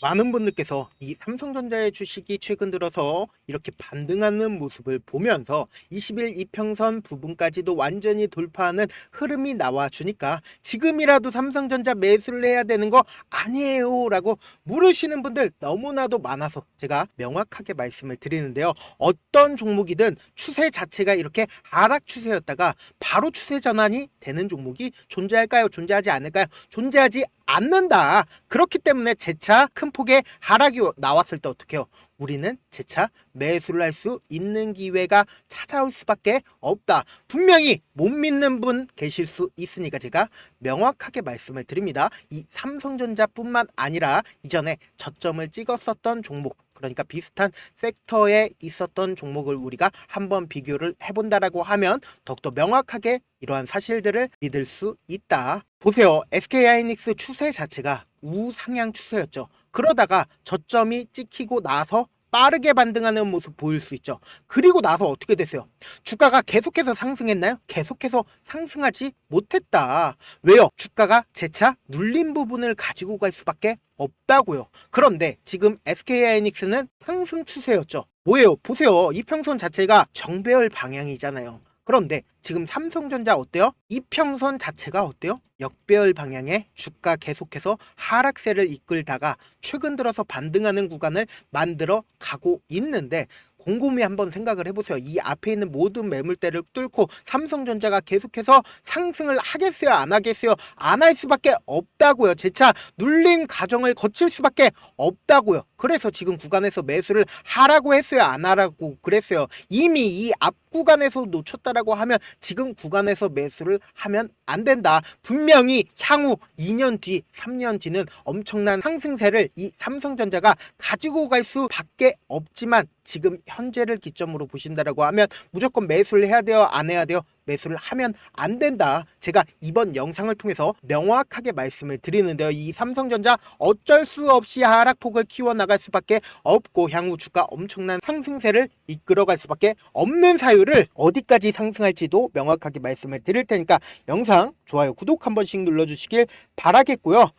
많은 분들께서 이 삼성전자의 주식이 최근 들어서 이렇게 반등하는 모습을 보면서 20일 이평선 부분까지도 완전히 돌파하는 흐름이 나와주니까 지금이라도 삼성전자 매수를 해야 되는 거 아니에요 라고 물으시는 분들 너무나도 많아서 제가 명확하게 말씀을 드리는데요. 어떤 종목이든 추세 자체가 이렇게 하락 추세였다가 바로 추세 전환이 되는 종목이 존재할까요? 존재하지 않을까요? 존재하지 않는다. 그렇기 때문에 재차 큰 폭의 하락이 나왔을 때 어떻게 해요? 우리는 재차 매수를 할 수 있는 기회가 찾아올 수밖에 없다. 분명히 못 믿는 분 계실 수 있으니까 제가 명확하게 말씀을 드립니다. 이 삼성전자뿐만 아니라 이전에 저점을 찍었었던 종목, 그러니까 비슷한 섹터에 있었던 종목을 우리가 한번 비교를 해본다라고 하면 더욱더 명확하게 이러한 사실들을 믿을 수 있다. 보세요. SK하이닉스 추세 자체가 우상향 추세였죠. 그러다가 저점이 찍히고 나서 빠르게 반등하는 모습 보일 수 있죠. 그리고 나서 어떻게 됐어요? 주가가 계속해서 상승했나요? 계속해서 상승하지 못했다. 왜요? 주가가 재차 눌린 부분을 가지고 갈 수밖에 없다고요. 그런데 지금 SK하이닉스는 상승 추세였죠. 뭐예요? 보세요. 이평선 자체가 정배열 방향이잖아요. 그런데 지금 삼성전자 어때요? 이평선 자체가 어때요? 역배열 방향의 주가 계속해서 하락세를 이끌다가 최근 들어서 반등하는 구간을 만들어 가고 있는데 곰곰이 한번 생각을 해보세요. 이 앞에 있는 모든 매물대를 뚫고 삼성전자가 계속해서 상승을 하겠어요? 안 하겠어요? 안 할 수밖에 없다고요. 재차 눌린 과정을 거칠 수밖에 없다고요. 그래서 지금 구간에서 매수를 하라고 했어요? 안 하라고 그랬어요? 이미 이 앞 구간에서 놓쳤다라고 하면 지금 구간에서 매수를 하면 안 된다. 분명히 향후 2년 뒤, 3년 뒤는 엄청난 상승세를 이 삼성전자가 가지고 갈 수밖에 없지만 지금 현재를 기점으로 보신다라고 하면 무조건 매수를 해야 돼요? 안 해야 돼요? 매수를 하면 안 된다. 제가 이번 영상을 통해서 명확하게 말씀을 드리는데요. 이 삼성전자 어쩔 수 없이 하락폭을 키워나갈 수밖에 없고 향후 주가 엄청난 상승세를 이끌어갈 수밖에 없는 사유를 어디까지 상승할지도 명확하게 말씀을 드릴 테니까 영상 좋아요, 구독 한 번씩 눌러주시길 바라겠고요.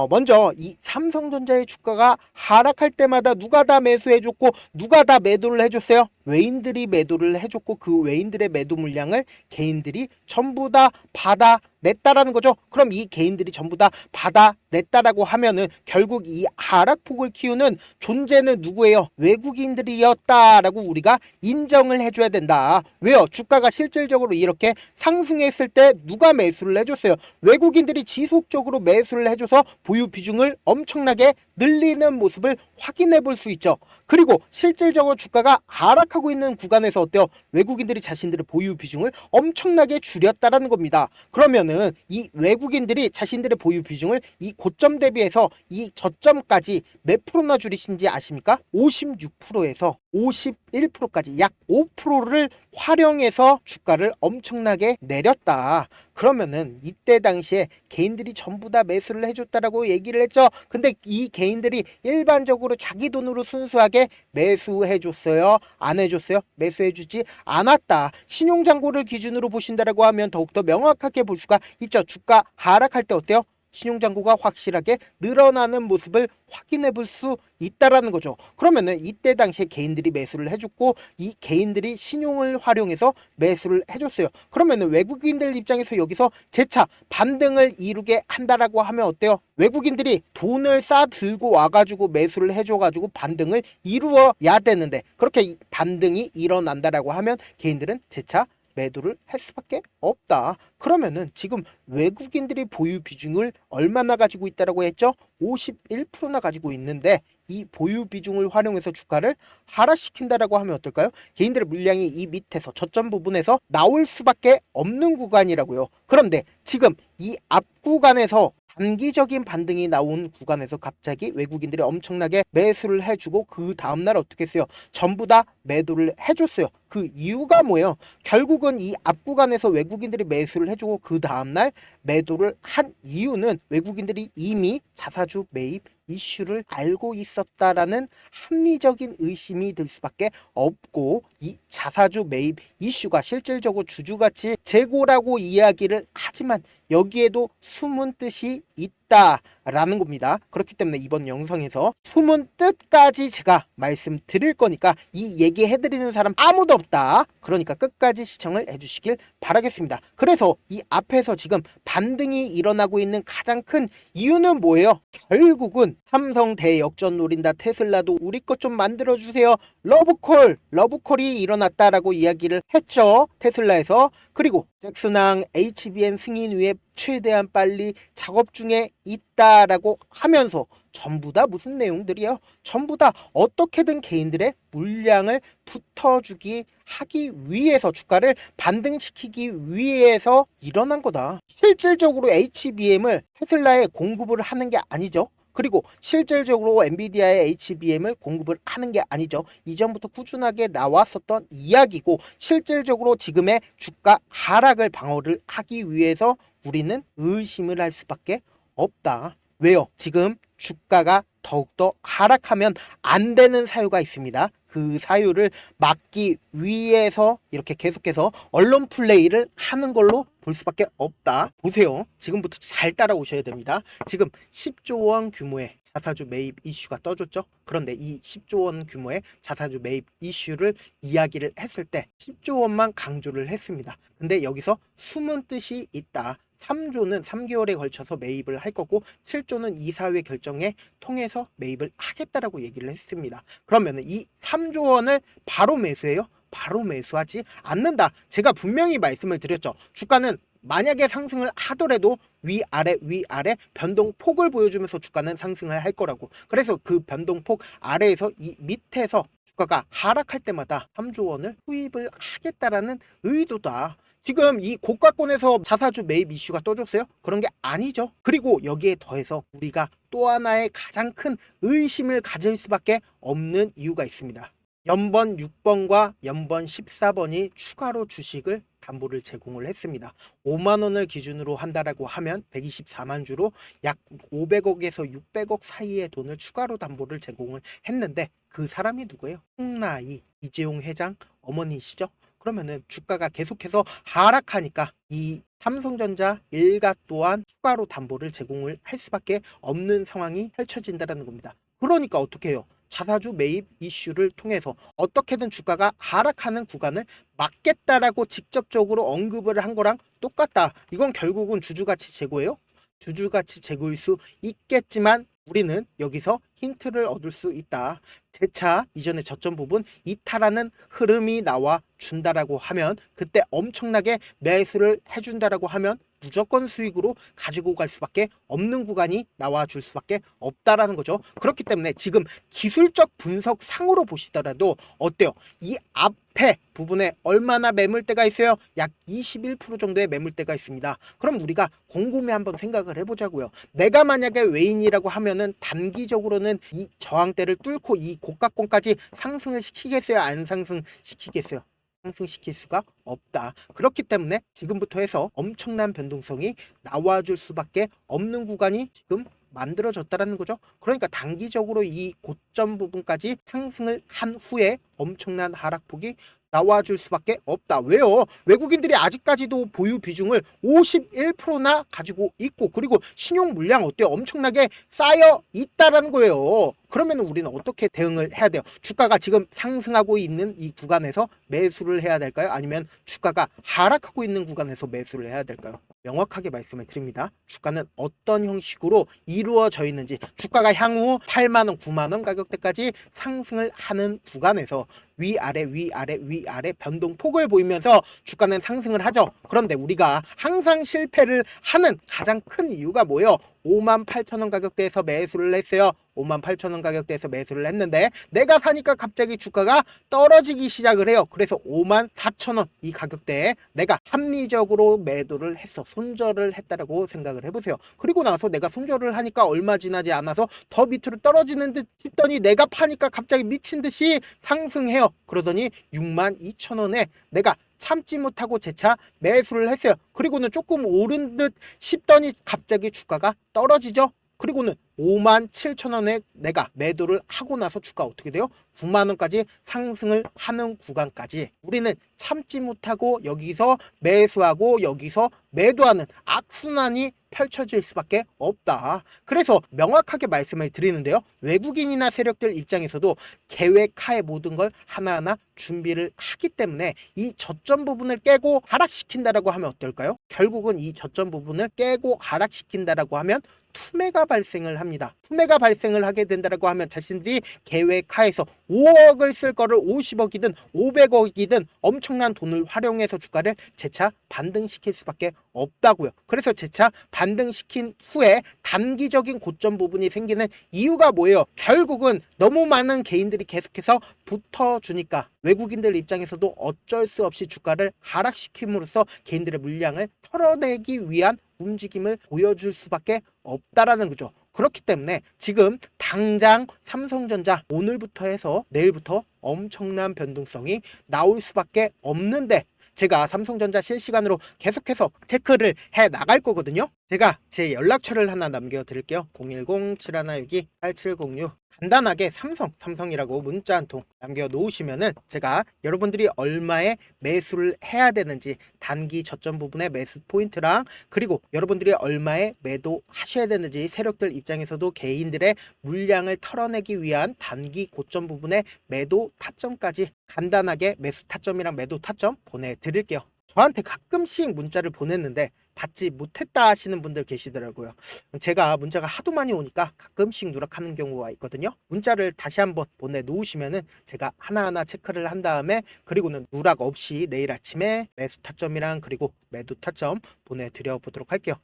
먼저 이 삼성전자의 주가가 하락할 때마다 누가 다 매수해줬고 누가 다 매도를 해줬어요? 외인들이 매도를 해줬고 그 외인들의 매도 물량을 개인들이 전부 다 받아냈다라는 거죠. 그럼 이 개인들이 전부 다 받아냈다라고 하면은 결국 이 하락폭을 키우는 존재는 누구예요? 외국인들이었다라고 우리가 인정을 해줘야 된다. 왜요? 주가가 실질적으로 이렇게 상승했을 때 누가 매수를 해줬어요? 외국인들이 지속적으로 매수를 해줘서 보유 비중을 엄청나게 늘리는 모습을 확인해 볼 수 있죠. 그리고 실질적으로 주가가 하락하고 있는 구간에서 어때요? 외국인들이 자신들의 보유 비중을 엄청나게 줄였다라는 겁니다. 그러면은 이 외국인들이 자신들의 보유 비중을 이 고점 대비해서 이 저점까지 몇 프로나 줄이신지 아십니까? 56%에서 51%까지 약 5%를 활용해서 주가를 엄청나게 내렸다. 그러면은 이때 당시에 개인들이 전부 다 매수를 해줬다라고 얘기를 했죠. 근데 이 개인들이 일반적으로 자기 돈으로 순수하게 매수해줬어요? 안 해줬어요? 매수해주지 않았다. 신용잔고를 기준으로 보신다라고 하면 더욱더 명확하게 볼 수가 있죠. 주가 하락할 때 어때요? 신용잔고가 확실하게 늘어나는 모습을 확인해 볼 수 있다라는 거죠. 그러면은 이때 당시에 개인들이 매수를 해줬고 이 개인들이 신용을 활용해서 매수를 해줬어요. 그러면은 외국인들 입장에서 여기서 재차 반등을 이루게 한다라고 하면 어때요? 외국인들이 돈을 싸 들고 와가지고 매수를 해줘가지고 반등을 이루어야 되는데 그렇게 반등이 일어난다라고 하면 개인들은 재차 매도를 할 수밖에 없다. 그러면은 지금 외국인들이 보유 비중을 얼마나 가지고 있다라고 했죠? 51%나 가지고 있는데 이 보유 비중을 활용해서 주가를 하락시킨다라고 하면 어떨까요? 개인들의 물량이 이 밑에서 저점 부분에서 나올 수밖에 없는 구간이라고요. 그런데 지금 이 앞 구간에서 단기적인 반등이 나온 구간에서 갑자기 외국인들이 엄청나게 매수를 해주고 그 다음날 어떻게 했어요? 전부 다 매도를 해줬어요. 그 이유가 뭐예요? 결국은 이 앞 구간에서 외국인들이 매수를 해주고 그 다음날 매도를 한 이유는 외국인들이 이미 자사주 매입 이슈를 알고 있었다라는 합리적인 의심이 들 수밖에 없고 이 자사주 매입 이슈가 실질적으로 주주가치 재고라고 이야기를 하지만 여기에도 숨은 뜻이 있다. 있다라는 겁니다. 그렇기 때문에 이번 영상에서 숨은 뜻까지 제가 말씀드릴 거니까 이 얘기해드리는 사람 아무도 없다. 그러니까 끝까지 시청을 해주시길 바라겠습니다. 그래서 이 앞에서 지금 반등이 일어나고 있는 가장 큰 이유는 뭐예요? 결국은 삼성 대역전 노린다. 테슬라도 우리 것 좀 만들어주세요. 러브콜이 일어났다라고 이야기를 했죠. 테슬라에서. 그리고 잭슨왕 HBM 승인 위에 최대한 빨리 작업 중에 있다라고 하면서 전부 다 무슨 내용들이요? 전부 다 어떻게든 개인들의 물량을 붙어주기 하기 위해서 주가를 반등시키기 위해서 일어난 거다. 실질적으로 HBM을 테슬라에 공급을 하는 게 아니죠. 그리고 실질적으로 엔비디아의 HBM을 공급을 하는 게 아니죠. 이전부터 꾸준하게 나왔었던 이야기고 실질적으로 지금의 주가 하락을 방어를 하기 위해서 우리는 의심을 할 수밖에 없다. 왜요? 지금 주가가 더욱더 하락하면 안 되는 사유가 있습니다. 그 사유를 막기 위해서 이렇게 계속해서 언론 플레이를 하는 걸로 볼 수밖에 없다. 보세요. 지금부터 잘 따라오셔야 됩니다. 지금 10조 원 규모의 자사주 매입 이슈가 떠졌죠. 그런데 이 10조 원 규모의 자사주 매입 이슈를 이야기를 했을 때 10조 원만 강조를 했습니다. 근데 여기서 숨은 뜻이 있다. 3조는 3개월에 걸쳐서 매입을 할 거고 7조는 이사회 결정에 통해서 매입을 하겠다라고 얘기를 했습니다. 그러면 이 3조 원을 바로 매수해요? 바로 매수하지 않는다. 제가 분명히 말씀을 드렸죠. 주가는 만약에 상승을 하더라도 위아래 변동폭을 보여주면서 주가는 상승을 할 거라고. 그래서 그 변동폭 아래에서 이 밑에서 주가가 하락할 때마다 3조 원을 투입을 하겠다라는 의도다. 지금 이 고가권에서 자사주 매입 이슈가 떠졌어요? 그런 게 아니죠. 그리고 여기에 더해서 우리가 또 하나의 가장 큰 의심을 가질 수밖에 없는 이유가 있습니다. 연번 6번과 연번 14번이 추가로 주식을 담보를 제공을 했습니다. 5만 원을 기준으로 한다라고 하면 124만 주로 약 500억에서 600억 사이의 돈을 추가로 담보를 제공을 했는데 그 사람이 누구예요? 홍라이 이재용 회장 어머니시죠? 그러면은 주가가 계속해서 하락하니까 이 삼성전자 일가 또한 추가로 담보를 제공을 할 수밖에 없는 상황이 펼쳐진다는 겁니다. 그러니까 어떻게 해요? 자사주 매입 이슈를 통해서 어떻게든 주가가 하락하는 구간을 막겠다라고 직접적으로 언급을 한 거랑 똑같다. 이건 결국은 주주가치 제고예요. 주주가치 제고일 수 있겠지만 우리는 여기서 힌트를 얻을 수 있다. 재차 이전의 저점 부분 이탈하는 흐름이 나와 준다라고 하면 그때 엄청나게 매수를 해준다라고 하면 무조건 수익으로 가지고 갈 수밖에 없는 구간이 나와 줄 수밖에 없다라는 거죠. 그렇기 때문에 지금 기술적 분석 상으로 보시더라도 어때요? 이 앞에 부분에 얼마나 매물대가 있어요? 약 21% 정도의 매물대가 있습니다. 그럼 우리가 곰곰이 한번 생각을 해보자고요. 내가 만약에 외인이라고 하면은 단기적으로는 이 저항대를 뚫고 이 고가권까지 상승을 시키겠어요? 안 상승시키겠어요? 상승시킬 수가 없다. 그렇기 때문에 지금부터 해서 엄청난 변동성이 나와줄 수밖에 없는 구간이 지금 만들어졌다라는 거죠. 그러니까 단기적으로 이 고점 부분까지 상승을 한 후에 엄청난 하락폭이 나와줄 수밖에 없다. 왜요? 외국인들이 아직까지도 보유 비중을 51%나 가지고 있고 그리고 신용 물량 어때요? 엄청나게 쌓여 있다라는 거예요. 그러면 우리는 어떻게 대응을 해야 돼요? 주가가 지금 상승하고 있는 이 구간에서 매수를 해야 될까요? 아니면 주가가 하락하고 있는 구간에서 매수를 해야 될까요? 명확하게 말씀을 드립니다. 주가는 어떤 형식으로 이루어져 있는지 주가가 향후 8만원, 9만원 가격대까지 상승을 하는 구간에서 위아래 변동폭을 보이면서 주가는 상승을 하죠. 그런데 우리가 항상 실패를 하는 가장 큰 이유가 뭐예요? 58,000원 가격대에서 매수를 했어요. 58,000원 가격대에서 매수를 했는데 내가 사니까 갑자기 주가가 떨어지기 시작을 해요. 그래서 54,000원 이 가격대에 내가 합리적으로 매도를 했어. 손절을 했다라고 생각을 해보세요. 그리고 나서 내가 손절을 하니까 얼마 지나지 않아서 더 밑으로 떨어지는 듯 싶더니 내가 파니까 갑자기 미친 듯이 상승해요. 그러더니 62,000원에 내가 참지 못하고 재차 매수를 했어요. 그리고는 조금 오른 듯 싶더니 갑자기 주가가 떨어지죠. 그리고는 57,000원에 내가 매도를 하고 나서 주가 어떻게 돼요? 9만원까지 상승을 하는 구간까지 우리는 참지 못하고 여기서 매수하고 여기서 매도하는 악순환이 펼쳐질 수밖에 없다. 그래서 명확하게 말씀을 드리는데요. 외국인이나 세력들 입장에서도 계획하에 모든 걸 하나하나 준비를 하기 때문에 이 저점 부분을 깨고 하락시킨다라고 하면 어떨까요? 결국은 이 저점 부분을 깨고 하락시킨다라고 하면 투매가 발생을 합니다. 투매가 발생을 하게 된다라고 하면 자신들이 계획하에서 5억을 쓸 거를 50억이든 500억이든 엄청난 돈을 활용해서 주가를 재차 반등시킬 수밖에 없다고요. 그래서 재차 반등시킨 후에 단기적인 고점 부분이 생기는 이유가 뭐예요? 결국은 너무 많은 개인들이 계속해서 붙어주니까 외국인들 입장에서도 어쩔 수 없이 주가를 하락시킴으로써 개인들의 물량을 털어내기 위한 움직임을 보여줄 수밖에 없다라는 거죠. 그렇기 때문에 지금 당장 삼성전자 오늘부터 해서 내일부터 엄청난 변동성이 나올 수밖에 없는데 제가 삼성전자 실시간으로 계속해서 체크를 해 나갈 거거든요. 제가 제 연락처를 하나 남겨드릴게요. 010-7162-8706 간단하게 삼성이라고 문자 한 통 남겨놓으시면은 제가 여러분들이 얼마에 매수를 해야 되는지 단기 저점 부분의 매수 포인트랑 그리고 여러분들이 얼마에 매도하셔야 되는지 세력들 입장에서도 개인들의 물량을 털어내기 위한 단기 고점 부분의 매도 타점까지 간단하게 매수 타점이랑 매도 타점 보내드릴게요. 저한테 가끔씩 문자를 보냈는데 받지 못했다 하시는 분들 계시더라고요. 제가 문자가 하도 많이 오니까 가끔씩 누락하는 경우가 있거든요. 문자를 다시 한번 보내놓으시면은 제가 하나하나 체크를 한 다음에 그리고는 누락 없이 내일 아침에 매수 타점이랑 그리고 매도 타점 보내드려 보도록 할게요.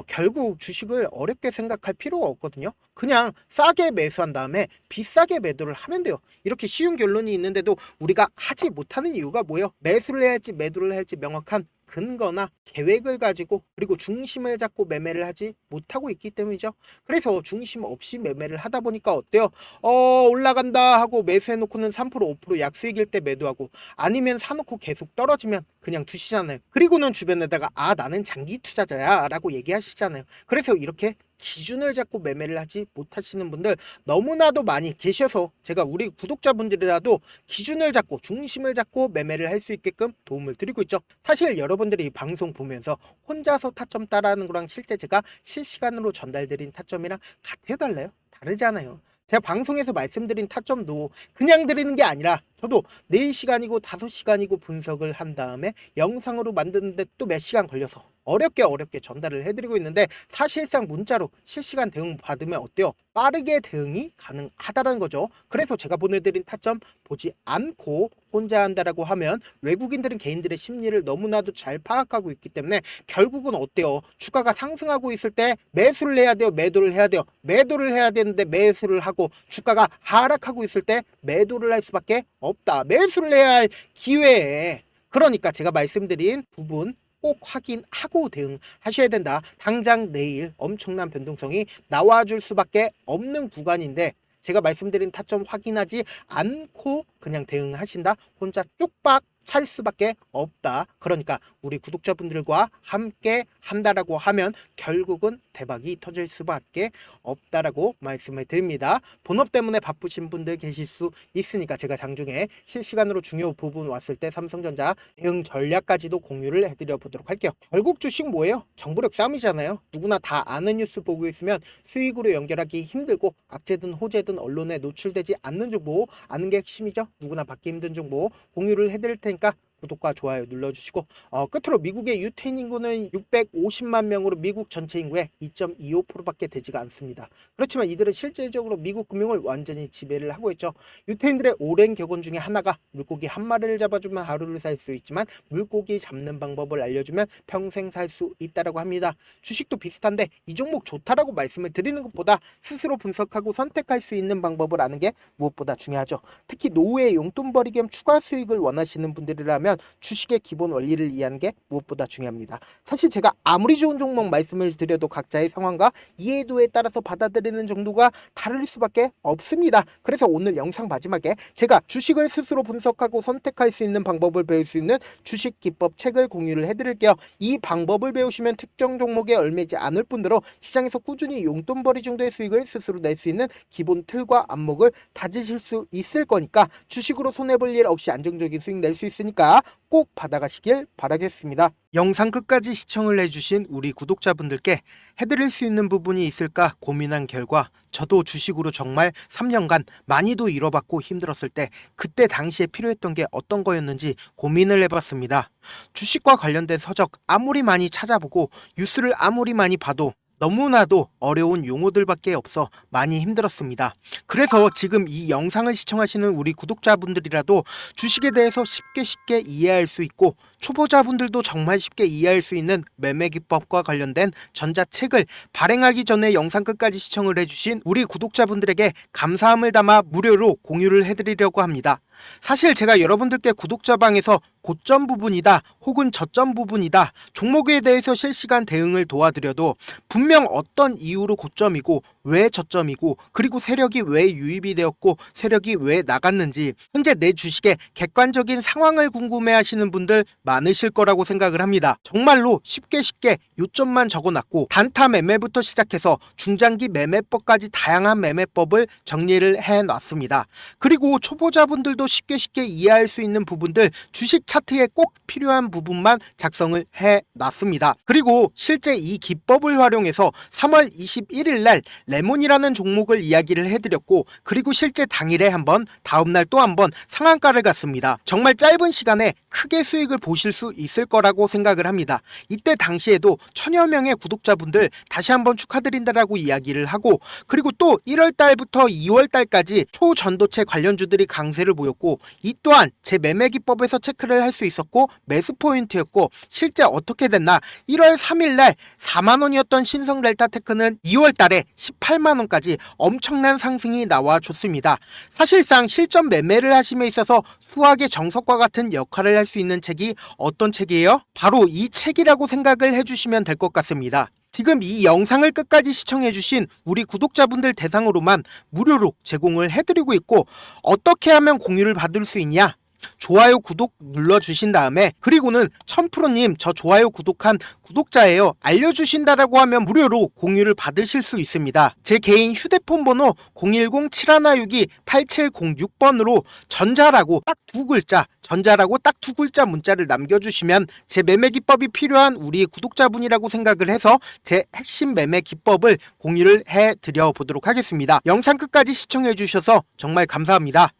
결국 주식을 어렵게 생각할 필요가 없거든요. 그냥 싸게 매수한 다음에 비싸게 매도를 하면 돼요. 이렇게 쉬운 결론이 있는데도 우리가 하지 못하는 이유가 뭐예요? 매수를 해야 할지 매도를 해야 할지 명확한 근거나 계획을 가지고 그리고 중심을 잡고 매매를 하지 못하고 있기 때문이죠. 그래서 중심 없이 매매를 하다 보니까 어때요? 올라간다 하고 매수해 놓고는 3% 5% 약수익일 때 매도하고 아니면 사놓고 계속 떨어지면 그냥 두시잖아요. 그리고는 주변에다가 나는 장기 투자자야 라고 얘기하시잖아요. 그래서 이렇게 기준을 잡고 매매를 하지 못하시는 분들 너무나도 많이 계셔서 제가 우리 구독자분들이라도 기준을 잡고 중심을 잡고 매매를 할 수 있게끔 도움을 드리고 있죠. 사실 여러분들이 이 방송 보면서 혼자서 타점 따라하는 거랑 실제 제가 실시간으로 전달드린 타점이랑 같아요 달라요? 다르잖아요. 제가 방송에서 말씀드린 타점도 그냥 드리는 게 아니라 저도 4시간이고 5시간이고 분석을 한 다음에 영상으로 만드는데 또 몇 시간 걸려서 어렵게 전달을 해드리고 있는데 사실상 문자로 실시간 대응 받으면 어때요? 빠르게 대응이 가능하다는 거죠. 그래서 제가 보내드린 타점 보지 않고 혼자 한다라고 하면 외국인들은 개인들의 심리를 너무나도 잘 파악하고 있기 때문에 결국은 어때요? 주가가 상승하고 있을 때 매수를 해야 돼요? 매도를 해야 돼요? 매도를 해야 되는데 매수를 하고 주가가 하락하고 있을 때 매도를 할 수밖에 없다. 매수를 해야 할 기회에 그러니까 제가 말씀드린 부분 꼭 확인하고 대응하셔야 된다. 당장 내일 엄청난 변동성이 나와줄 수밖에 없는 구간인데 제가 말씀드린 타점 확인하지 않고 그냥 대응하신다. 혼자 쪽박 찰 수밖에 없다. 그러니까 우리 구독자분들과 함께 한다라고 하면 결국은 대박이 터질 수밖에 없다라고 말씀을 드립니다. 본업 때문에 바쁘신 분들 계실 수 있으니까 제가 장중에 실시간으로 중요 부분 왔을 때 삼성전자 대응 전략까지도 공유를 해드려 보도록 할게요. 결국 주식 뭐예요? 정보력 싸움이잖아요. 누구나 다 아는 뉴스 보고 있으면 수익으로 연결하기 힘들고 악재든 호재든 언론에 노출되지 않는 정보 아는 게 핵심이죠. 누구나 받기 힘든 정보 공유를 해드릴 테니까 구독과 좋아요 눌러주시고 끝으로 미국의 유태인 인구는 650만 명으로 미국 전체 인구의 2.25%밖에 되지가 않습니다. 그렇지만 이들은 실질적으로 미국 금융을 완전히 지배를 하고 있죠. 유태인들의 오랜 격언 중에 하나가 물고기 한 마리를 잡아주면 하루를 살 수 있지만 물고기 잡는 방법을 알려주면 평생 살 수 있다라고 합니다. 주식도 비슷한데 이 종목 좋다라고 말씀을 드리는 것보다 스스로 분석하고 선택할 수 있는 방법을 아는 게 무엇보다 중요하죠. 특히 노후에 용돈벌이 겸 추가 수익을 원하시는 분들이라면 하려면 주식의 기본 원리를 이해하는 게 무엇보다 중요합니다. 사실 제가 아무리 좋은 종목 말씀을 드려도 각자의 상황과 이해도에 따라서 받아들이는 정도가 다를 수밖에 없습니다. 그래서 오늘 영상 마지막에 제가 주식을 스스로 분석하고 선택할 수 있는 방법을 배울 수 있는 주식 기법 책을 공유를 해드릴게요. 이 방법을 배우시면 특정 종목에 얽매지 않을 뿐더러 시장에서 꾸준히 용돈벌이 정도의 수익을 스스로 낼 수 있는 기본 틀과 안목을 다지실 수 있을 거니까 주식으로 손해볼 일 없이 안정적인 수익 낼 수 있으니까 꼭 받아가시길 바라겠습니다. 영상 끝까지 시청을 해주신 우리 구독자분들께 해드릴 수 있는 부분이 있을까 고민한 결과 저도 주식으로 정말 3년간 많이도 잃어봤고 힘들었을 때 그때 당시에 필요했던 게 어떤 거였는지 고민을 해봤습니다. 주식과 관련된 서적 아무리 많이 찾아보고 뉴스를 아무리 많이 봐도 너무나도 어려운 용어들밖에 없어 많이 힘들었습니다. 그래서 지금 이 영상을 시청하시는 우리 구독자분들이라도 주식에 대해서 쉽게 이해할 수 있고 초보자분들도 정말 쉽게 이해할 수 있는 매매 기법과 관련된 전자책을 발행하기 전에 영상 끝까지 시청을 해주신 우리 구독자분들에게 감사함을 담아 무료로 공유를 해드리려고 합니다. 사실 제가 여러분들께 구독자방에서 고점 부분이다 혹은 저점 부분이다 종목에 대해서 실시간 대응을 도와드려도 분명 어떤 이유로 고점이고 왜 저점이고 그리고 세력이 왜 유입이 되었고 세력이 왜 나갔는지 현재 내 주식의 객관적인 상황을 궁금해 하시는 분들 많으실 거라고 생각을 합니다. 정말로 쉽게 요점만 적어놨고 단타 매매부터 시작해서 중장기 매매법까지 다양한 매매법을 정리를 해놨습니다. 그리고 초보자분들도 쉽게 이해할 수 있는 부분들 주식 차트에 꼭 필요한 부분만 작성을 해놨습니다. 그리고 실제 이 기법을 활용해서 3월 21일 날 레몬이라는 종목을 이야기를 해드렸고 그리고 실제 당일에 한번 다음날 또 한번 상한가를 갔습니다. 정말 짧은 시간에 크게 수익을 보실 수 있을 거라고 생각을 합니다. 이때 당시에도 천여 명의 구독자분들 다시 한번 축하드린다라고 이야기를 하고 그리고 또 1월 달부터 2월 달까지 초전도체 관련주들이 강세를 보였고 이 또한 제 매매 기법에서 체크를 할 수 있었고 매수 포인트였고 실제 어떻게 됐나 1월 3일 날 4만원이었던 신성 델타테크는 2월 달에 18만원까지 엄청난 상승이 나와줬습니다. 사실상 실전 매매를 하심에 있어서 수학의 정석과 같은 역할을 할 수 있는 책이 어떤 책이에요? 바로 이 책이라고 생각을 해주시면 될 것 같습니다. 지금 이 영상을 끝까지 시청해주신 우리 구독자분들 대상으로만 무료로 제공을 해드리고 있고 어떻게 하면 공유를 받을 수 있냐? 좋아요 구독 눌러주신 다음에 그리고는 1000%님 저 좋아요 구독한 구독자예요 알려주신다라고 하면 무료로 공유를 받으실 수 있습니다. 제 개인 휴대폰 번호 010-7192-8706번으로 전자라고 딱 두 글자 문자를 남겨주시면 제 매매 기법이 필요한 우리 구독자분이라고 생각을 해서 제 핵심 매매 기법을 공유를 해드려 보도록 하겠습니다. 영상 끝까지 시청해 주셔서 정말 감사합니다.